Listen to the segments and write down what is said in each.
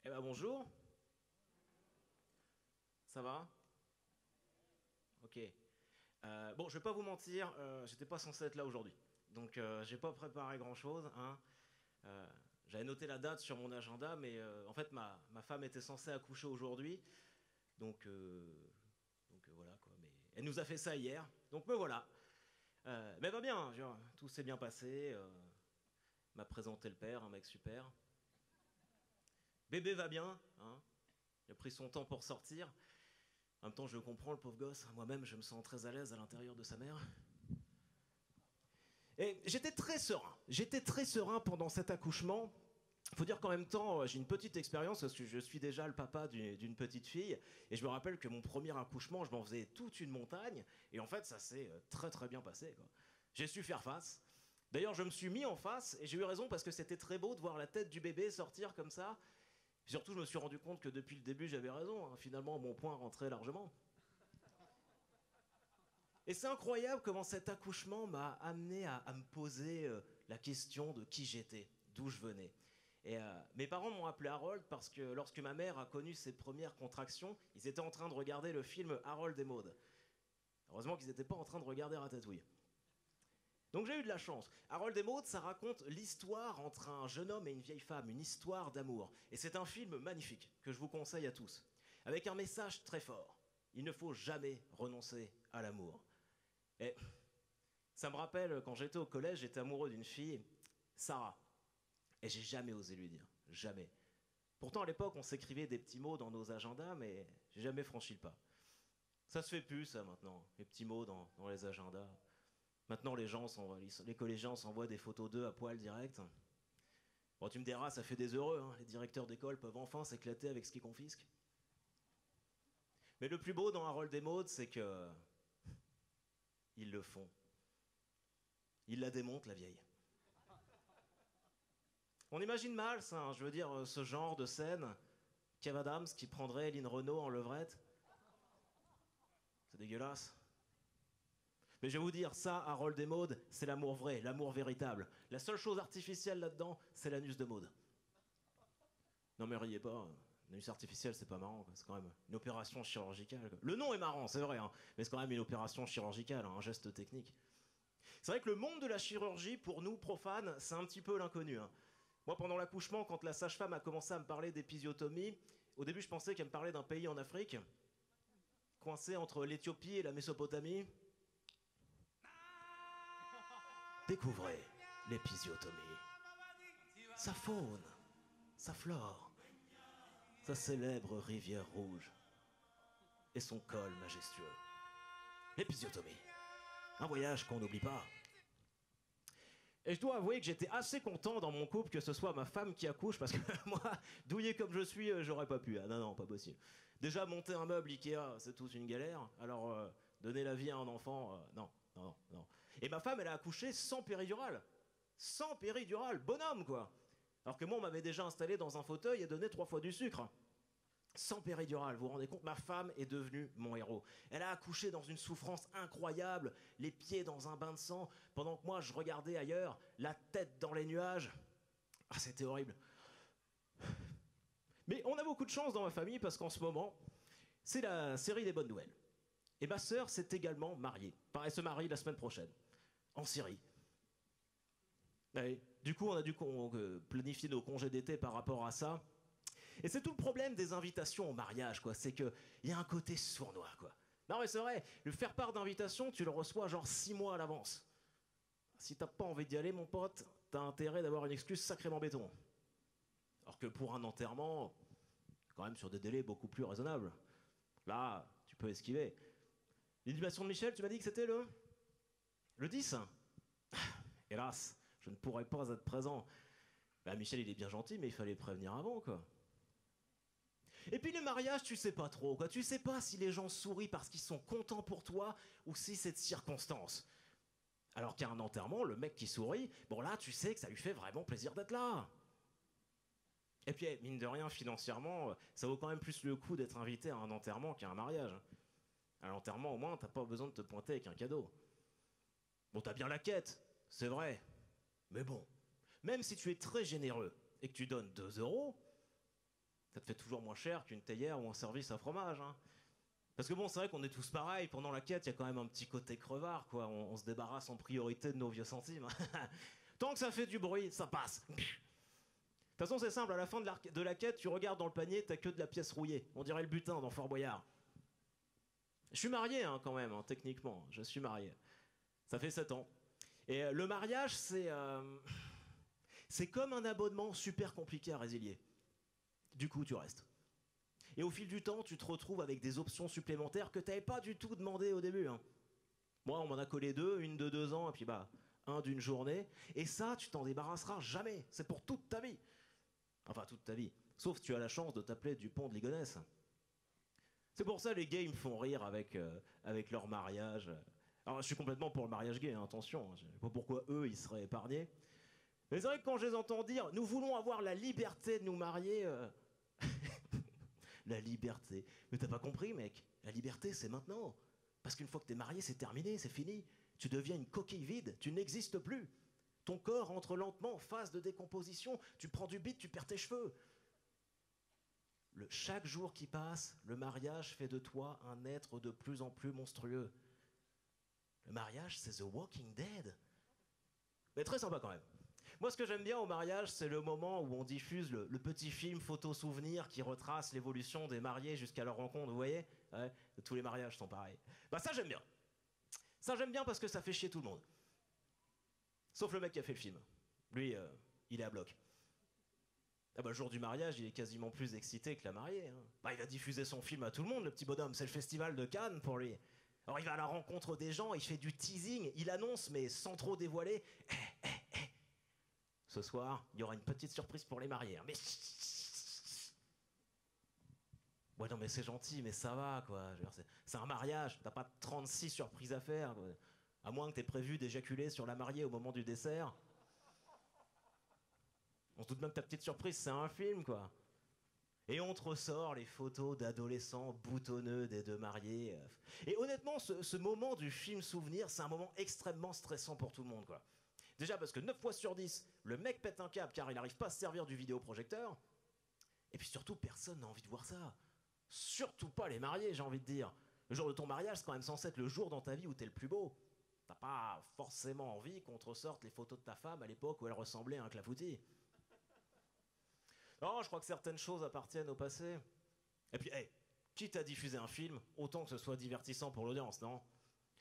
Eh ben bonjour, ça va? Ok. Bon, je vais pas vous mentir, j'étais pas censé être là aujourd'hui. Donc j'ai pas préparé grand-chose, hein. Euh, J'avais noté la date sur mon agenda, mais en fait ma femme était censée accoucher aujourd'hui. Donc, voilà quoi. Mais elle nous a fait ça hier. Donc me voilà. Mais va bien, tout s'est bien passé. M'a présenté le père, un mec super. Bébé va bien, hein. Il a pris son temps pour sortir. En même temps, je comprends le pauvre gosse. Moi-même, je me sens très à l'aise à l'intérieur de sa mère. Et j'étais très serein. J'étais très serein pendant cet accouchement. Faut dire qu'en même temps, j'ai une petite expérience parce que je suis déjà le papa d'une petite fille. Et je me rappelle que mon premier accouchement, je m'en faisais toute une montagne. Et en fait, ça s'est très très bien passé, quoi. J'ai su faire face. D'ailleurs, je me suis mis en face et j'ai eu raison parce que c'était très beau de voir la tête du bébé sortir comme ça. Surtout, je me suis rendu compte que depuis le début, j'avais raison, hein. Finalement, mon point rentrait largement. Et c'est incroyable comment cet accouchement m'a amené à me poser la question de qui j'étais, d'où je venais. Et mes parents m'ont appelé Harold parce que lorsque ma mère a connu ses premières contractions, ils étaient en train de regarder le film Harold et Maude. Heureusement qu'ils n'étaient pas en train de regarder Ratatouille. Donc j'ai eu de la chance. Harold et Maude, ça raconte l'histoire entre un jeune homme et une vieille femme, une histoire d'amour. Et c'est un film magnifique que je vous conseille à tous, avec un message très fort. Il ne faut jamais renoncer à l'amour. Et ça me rappelle quand j'étais au collège, j'étais amoureux d'une fille, Sarah. Et j'ai jamais osé lui dire. Jamais. Pourtant, à l'époque, on s'écrivait des petits mots dans nos agendas, mais j'ai jamais franchi le pas. Ça se fait plus, ça, maintenant, les petits mots dans les agendas. Maintenant, les collégiens s'envoient des photos d'eux à poil direct. Bon, tu me diras, ça fait des heureux, hein. Les directeurs d'école peuvent enfin s'éclater avec ce qu'ils confisquent. Mais le plus beau dans Harold et Maude, c'est que ils le font. Ils la démontent, la vieille. On imagine mal ça, hein, je veux dire, ce genre de scène. Kev Adams qui prendrait Lynn Renault en levrette. C'est dégueulasse. Mais je vais vous dire, ça, Harold et Maude, c'est l'amour vrai, l'amour véritable. La seule chose artificielle là-dedans, c'est l'anus de Maude. Non mais riez pas, un anus artificiel, c'est pas marrant, quoi. C'est quand même une opération chirurgicale, quoi. Le nom est marrant, c'est vrai, hein, mais c'est quand même une opération chirurgicale, hein, un geste technique. C'est vrai que le monde de la chirurgie, pour nous, profanes, c'est un petit peu l'inconnu, hein. Moi, pendant l'accouchement, quand la sage-femme a commencé à me parler d'épisiotomie, au début, je pensais qu'elle me parlait d'un pays en Afrique, coincé entre l'Éthiopie et la Mésopotamie. Découvrez l'épisiotomie. Sa faune, sa flore, sa célèbre rivière rouge et son col majestueux. L'épisiotomie. Un voyage qu'on n'oublie pas. Et je dois avouer que j'étais assez content dans mon couple que ce soit ma femme qui accouche parce que moi, douillé comme je suis, j'aurais pas pu. Ah non, non, pas possible. Déjà, monter un meuble Ikea, c'est toute une galère. Alors, donner la vie à un enfant, non, non, non, non. Et ma femme, elle a accouché sans péridurale. Sans péridurale, bonhomme quoi. Alors que moi, on m'avait déjà installé dans un fauteuil et donné 3 fois du sucre. Sans péridurale, vous vous rendez compte, ma femme est devenue mon héros. Elle a accouché dans une souffrance incroyable, les pieds dans un bain de sang, pendant que moi je regardais ailleurs, la tête dans les nuages. Ah, c'était horrible. Mais on a beaucoup de chance dans ma famille parce qu'en ce moment, c'est la série des bonnes nouvelles. Et ma sœur s'est également mariée. Pareil, elle se marie la semaine prochaine, en Syrie. Ouais. Du coup, on a dû planifier nos congés d'été par rapport à ça. Et c'est tout le problème des invitations au mariage, quoi. C'est qu'il y a un côté sournois, quoi. Non, mais c'est vrai, le faire part d'invitation, tu le reçois genre 6 mois à l'avance. Si t'as pas envie d'y aller, mon pote, t'as intérêt d'avoir une excuse sacrément béton. Alors que pour un enterrement, quand même sur des délais beaucoup plus raisonnables. Là, tu peux esquiver. L'inhumation de Michel, tu m'as dit que c'était le 10. Hélas, je ne pourrais pas être présent. Bah, Michel, il est bien gentil, mais il fallait prévenir avant, quoi. Et puis le mariage, tu sais pas trop, quoi. Tu sais pas si les gens sourient parce qu'ils sont contents pour toi ou si c'est de circonstance. Alors qu'à un enterrement, le mec qui sourit, bon là, tu sais que ça lui fait vraiment plaisir d'être là. Et puis, mine de rien, financièrement, ça vaut quand même plus le coup d'être invité à un enterrement qu'à un mariage. À l'enterrement, au moins, t'as pas besoin de te pointer avec un cadeau. Bon, t'as bien la quête, c'est vrai. Mais bon, même si tu es très généreux et que tu donnes 2 euros, te fait toujours moins cher qu'une théière ou un service à fromage. Hein. Parce que bon, c'est vrai qu'on est tous pareils, pendant la quête, il y a quand même un petit côté crevard, quoi. On se débarrasse en priorité de nos vieux centimes. Tant que ça fait du bruit, ça passe. De toute façon, c'est simple, à la fin de la quête, tu regardes dans le panier, t'as que de la pièce rouillée. On dirait le butin dans Fort Boyard. Je suis marié, hein, quand même, hein, techniquement. Je suis marié. Ça fait 7 ans. Et le mariage, c'est comme un abonnement super compliqué à résilier. Du coup, tu restes. Et au fil du temps, tu te retrouves avec des options supplémentaires que tu n'avais pas du tout demandé au début. Hein. Moi, on m'en a collé 2, une de 2 ans, et puis un d'une journée. Et ça, tu t'en débarrasseras jamais. C'est pour toute ta vie. Enfin, toute ta vie. Sauf si tu as la chance de t'appeler Dupont de Ligonnès. C'est pour ça les gays ils me font rire avec leur mariage. Alors, je suis complètement pour le mariage gay, hein, attention. Je ne sais pas pourquoi eux, ils seraient épargnés. Mais c'est vrai que quand je les entends dire « Nous voulons avoir la liberté de nous marier La liberté. Mais t'as pas compris, mec. La liberté, c'est maintenant. Parce qu'une fois que t'es marié, c'est terminé, c'est fini. Tu deviens une coquille vide, tu n'existes plus. Ton corps entre lentement en phase de décomposition. Tu prends du bide, tu perds tes cheveux. Chaque jour qui passe, le mariage fait de toi un être de plus en plus monstrueux. Le mariage, c'est The Walking Dead. Mais très sympa quand même. Moi, ce que j'aime bien au mariage, c'est le moment où on diffuse le petit film photo-souvenir qui retrace l'évolution des mariés jusqu'à leur rencontre, vous voyez ouais, tous les mariages sont pareils. Bah ça, j'aime bien. Ça, j'aime bien parce que ça fait chier tout le monde. Sauf le mec qui a fait le film. Lui, il est à bloc. Ah bah, le jour du mariage, il est quasiment plus excité que la mariée. Hein. Bah, il va diffuser son film à tout le monde, le petit bonhomme. C'est le festival de Cannes pour lui. Alors, il va à la rencontre des gens, il fait du teasing, il annonce, mais sans trop dévoiler. Ce soir, il y aura une petite surprise pour les mariés. Hein. Mais... Ouais, non, mais c'est gentil, mais ça va, quoi. C'est un mariage, t'as pas 36 surprises à faire. Quoi. À moins que t'aies prévu d'éjaculer sur la mariée au moment du dessert. On se doute bien que ta petite surprise, c'est un film, quoi. Et on te ressort les photos d'adolescents boutonneux des 2 mariés. Et honnêtement, ce moment du film souvenir, c'est un moment extrêmement stressant pour tout le monde, quoi. Déjà parce que 9 fois sur 10, le mec pète un câble car il n'arrive pas à se servir du vidéoprojecteur. Et puis surtout, personne n'a envie de voir ça. Surtout pas les mariés, j'ai envie de dire. Le jour de ton mariage, c'est quand même censé être le jour dans ta vie où t'es le plus beau. T'as pas forcément envie qu'on te ressorte les photos de ta femme à l'époque où elle ressemblait à un clafoutis. Non, je crois que certaines choses appartiennent au passé. Et puis, quitte à diffuser un film, autant que ce soit divertissant pour l'audience, non ?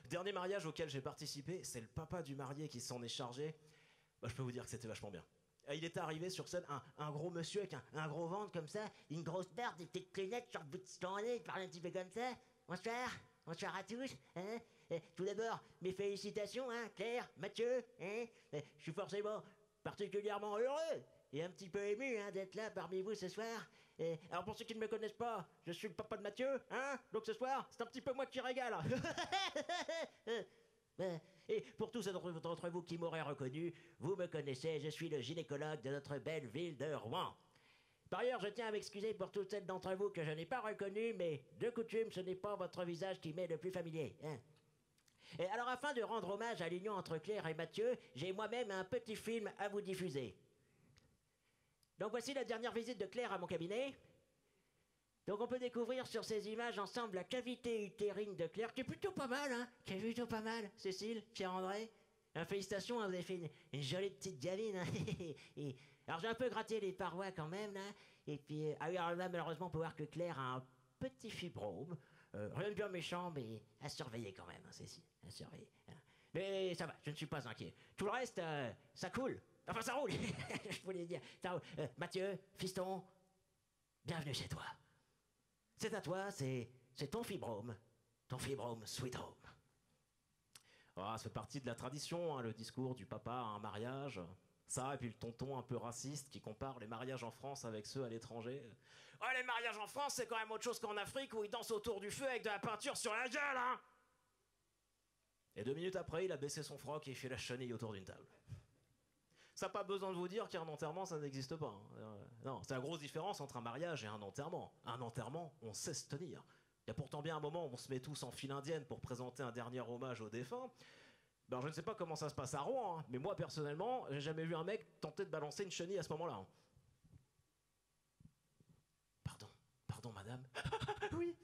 Le dernier mariage auquel j'ai participé, c'est le papa du marié qui s'en est chargé. Bah, je peux vous dire que c'était vachement bien. Il était arrivé sur scène, un gros monsieur avec un gros ventre comme ça, une grosse barbe, des petites lunettes sur le bout de son nez, il parlait un petit peu comme ça. Bonsoir à tous. Hein. Tout d'abord, mes félicitations, hein, Claire, Mathieu. Hein. Je suis forcément particulièrement heureux et un petit peu ému hein, d'être là parmi vous ce soir. Alors pour ceux qui ne me connaissent pas, je suis le papa de Mathieu, hein. Donc ce soir, c'est un petit peu moi qui régale. Et pour tous d'entre vous qui m'auraient reconnu, vous me connaissez, je suis le gynécologue de notre belle ville de Rouen. Par ailleurs, je tiens à m'excuser pour toutes celles d'entre vous que je n'ai pas reconnues, mais de coutume, ce n'est pas votre visage qui m'est le plus familier. Hein. Et alors, afin de rendre hommage à l'union entre Claire et Mathieu, j'ai moi-même un petit film à vous diffuser. Donc voici la dernière visite de Claire à mon cabinet. Donc on peut découvrir sur ces images ensemble la cavité utérine de Claire, qui est plutôt pas mal, hein, qui est plutôt pas mal. Cécile, Pierre-André, félicitations, hein, vous avez fait une jolie petite gamine. Hein. Alors j'ai un peu gratté les parois quand même, là. Et puis, alors là, malheureusement, on peut voir que Claire a un petit fibrome. Rien de bien méchant, mais à surveiller quand même, hein, Cécile, à surveiller. Hein. Mais ça va, je ne suis pas inquiet. Tout le reste, ça coule. Enfin, ça roule, je voulais dire. Ça roule. Mathieu, fiston, bienvenue chez toi. C'est à toi, c'est ton fibrome sweet home. Ah, ça fait partie de la tradition, hein, le discours du papa à un mariage. Ça, et puis le tonton un peu raciste qui compare les mariages en France avec ceux à l'étranger. Ouais, les mariages en France, c'est quand même autre chose qu'en Afrique où ils dansent autour du feu avec de la peinture sur la gueule, hein. Et 2 minutes après, il a baissé son froc et il fait la chenille autour d'une table. Ça n'a pas besoin de vous dire qu'un enterrement, ça n'existe pas. Hein. Non, c'est la grosse différence entre un mariage et un enterrement. Un enterrement, on sait se tenir. Il y a pourtant bien un moment où on se met tous en file indienne pour présenter un dernier hommage aux défunts. Ben, je ne sais pas comment ça se passe à Rouen, hein, mais moi, personnellement, j'ai jamais vu un mec tenter de balancer une chenille à ce moment-là. Hein. femme. Oui.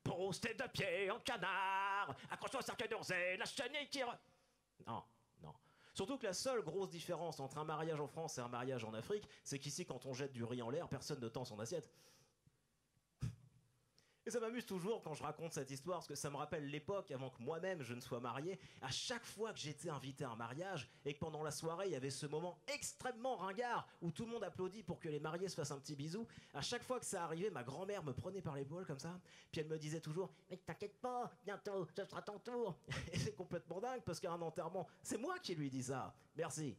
Pose tes deux pieds en canard, accroche-toi au cercueil d'Orsay, la chenille qui... Non, non. Surtout que la seule grosse différence entre un mariage en France et un mariage en Afrique, c'est qu'ici, quand on jette du riz en l'air, personne ne tend son assiette. Et ça m'amuse toujours quand je raconte cette histoire, parce que ça me rappelle l'époque avant que moi-même je ne sois marié. À chaque fois que j'étais invité à un mariage, et que pendant la soirée, il y avait ce moment extrêmement ringard, où tout le monde applaudit pour que les mariés se fassent un petit bisou, à chaque fois que ça arrivait, ma grand-mère me prenait par l'épaule comme ça, puis elle me disait toujours « Mais t'inquiète pas, bientôt, ce sera ton tour !» Et c'est complètement dingue, parce qu'à un enterrement, c'est moi qui lui dis ça. Merci.